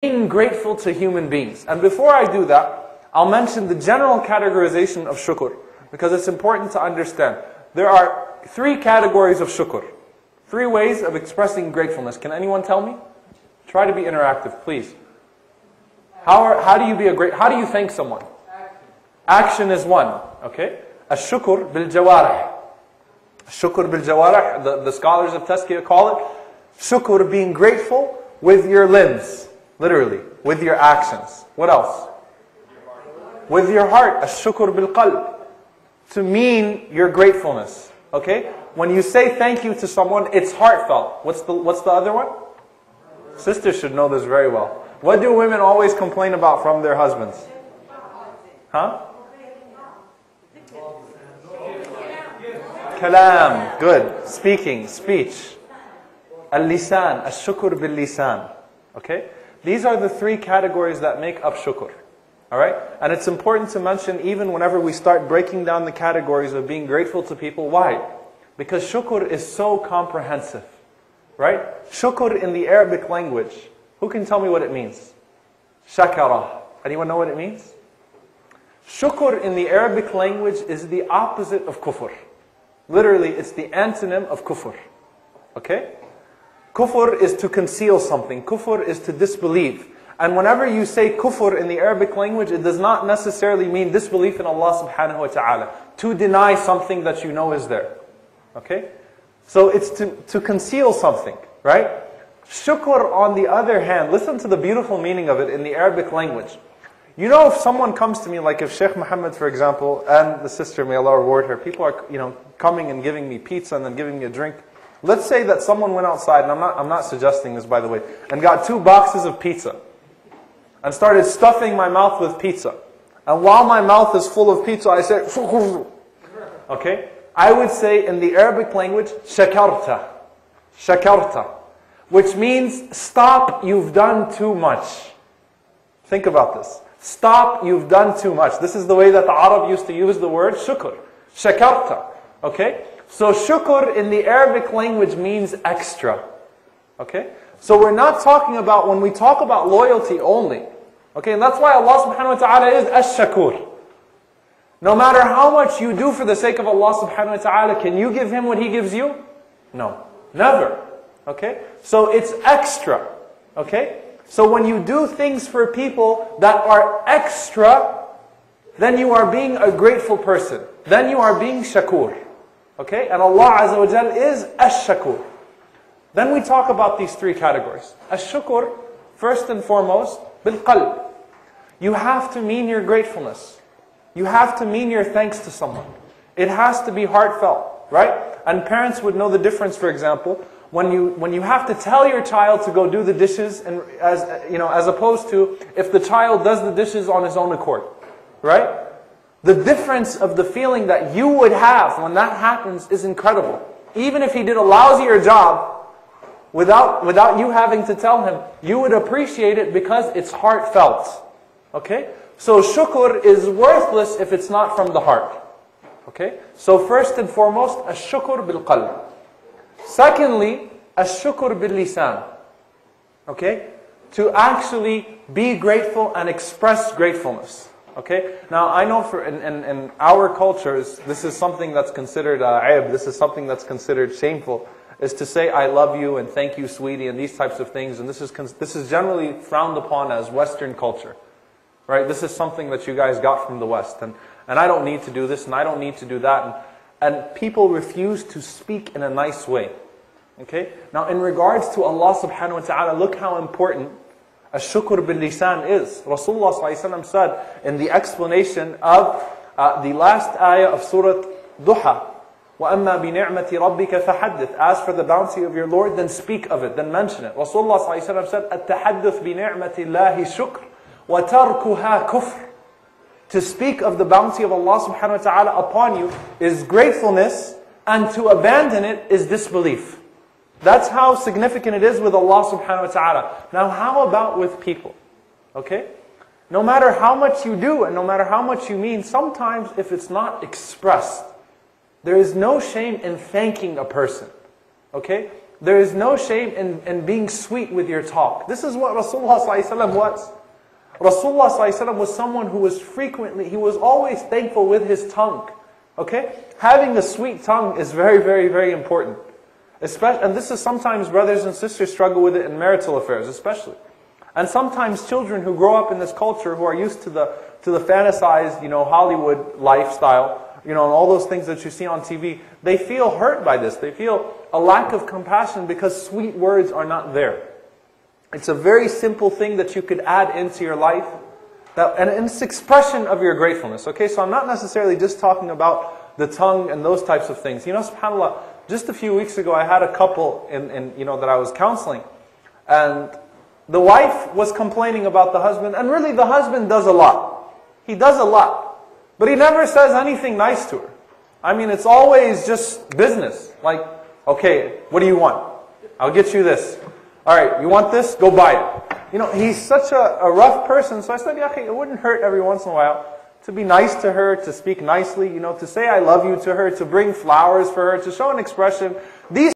being grateful to human beings. And before I do that, I'll mention the general categorization of shukr, because it's important to understand. There are 3 categories of shukr. 3 ways of expressing gratefulness. Can anyone tell me? Try to be interactive, please. How do you thank someone? Action is one. Okay? Ash-shukr bil-jawarih. Shukr bil-jawarih, the scholars of tazkiyah call it shukr, being grateful with your limbs. Literally, with your actions. What else? With your heart. Ash-shukr bil-qalb. To mean your gratefulness. Okay? When you say thank you to someone, it's heartfelt. What's the other one? Sisters should know this very well. What do women always complain about from their husbands? Huh? Kalam. Good. Speaking. Speech. Al-lisan. Ash-shukr bil-lisan. Okay? These are the 3 categories that make up shukr. Alright? And it's important to mention even whenever we start breaking down the categories of being grateful to people. Why? Because shukr is so comprehensive. Right? Shukr in the Arabic language. Who can tell me what it means? Shakara. Anyone know what it means? Shukr in the Arabic language is the opposite of kufr. Literally, it's the antonym of kufr. Okay? Kufr is to conceal something. Kufr is to disbelieve. And whenever you say kufr in the Arabic language, it does not necessarily mean disbelief in Allah subhanahu wa ta'ala. To deny something that you know is there. Okay? So it's to conceal something, right? Shukr, on the other hand, listen to the beautiful meaning of it in the Arabic language. You know, if someone comes to me, like if Sheikh Muhammad, for example, and the sister, may Allah reward her, people are, coming and giving me pizza and then giving me a drink. Let's say that someone went outside, and I'm not suggesting this, by the way, and got 2 boxes of pizza and started stuffing my mouth with pizza. And while my mouth is full of pizza, I say, okay? I would say in the Arabic language, shakarta. Shakarta. Which means, stop, you've done too much. Think about this. Stop, you've done too much. This is the way that the Arab used to use the word shukr. Shakarta. Okay? So shukr in the Arabic language means extra. Okay? So we're not talking about, when we talk about loyalty only. Okay? And that's why Allah subhanahu wa ta'ala is ash-shakur. No matter how much you do for the sake of Allah subhanahu wa ta'ala, can you give Him what He gives you? No. Never. Okay? So it's extra. Okay? So when you do things for people that are extra, then you are being a grateful person. Then you are being shakur. Okay? And Allah Azza wa Jal is ash-shakur. Then we talk about these 3 categories. Ash-shukur, first and foremost, bil-qalb. You have to mean your gratefulness. You have to mean your thanks to someone. It has to be heartfelt, right? And parents would know the difference, for example, when you have to tell your child to go do the dishes, and as opposed to if the child does the dishes on his own accord, right? The difference of the feeling that you would have when that happens is incredible. Even if he did a lousier job, without you having to tell him, you would appreciate it because it's heartfelt. Okay? So shukr is worthless if it's not from the heart. Okay? So first and foremost, ash-shukr bil-qalb. Secondly, ash-shukr bil-lisan. Okay? To actually be grateful and express gratefulness. Okay? Now I know in our cultures, this is something that's considered aib, this is something that's considered shameful, is to say I love you and thank you sweetie and these types of things, and this is generally frowned upon as Western culture. Right? This is something that you guys got from the West. And I don't need to do this and I don't need to do that. And people refuse to speak in a nice way. Okay? Now in regards to Allah subhanahu wa ta'ala, look how important ash-shukr bil-lisan is. Rasulullah sallallahu alayhi wa sallam said in the explanation of the last ayah of Surah Duha, وَأَمَّا بِنِعْمَةِ رَبِّكَ فَحَدِّثْ. As for the bounty of your Lord, then speak of it, then mention it. Rasulullah sallallahu alayhi wa sallam said, التحدث بنعمة الله شكر وَتَرْكُهَا كُفْرٌ. To speak of the bounty of Allah subhanahu wa ta'ala upon you is gratefulness, and to abandon it is disbelief. That's how significant it is with Allah subhanahu wa ta'ala. Now how about with people? Okay? No matter how much you do and no matter how much you mean, sometimes if it's not expressed, there is no shame in thanking a person. Okay? There is no shame in being sweet with your talk. This is what Rasulullah ﷺ was. Rasulullah ﷺ was someone who was he was always thankful with his tongue. Okay? Having a sweet tongue is very, very, very important. And this is sometimes brothers and sisters struggle with it in marital affairs, especially. And sometimes children who grow up in this culture, who are used to the fantasized, Hollywood lifestyle, and all those things that you see on TV, they feel hurt by this. They feel a lack of compassion because sweet words are not there. It's a very simple thing that you could add into your life, and it's expression of your gratefulness. Okay, so I'm not necessarily just talking about the tongue and those types of things. SubhanAllah, just a few weeks ago, I had a couple that I was counseling, and the wife was complaining about the husband, and really the husband does a lot. He does a lot, but he never says anything nice to her. I mean, it's always just business. Like, okay, what do you want? I'll get you this. All right, you want this? Go buy it. He's such a rough person, so I said, yeah, it wouldn't hurt every once in a while to be nice to her, to speak nicely, to say I love you to her, to bring flowers for her, to show an expression. These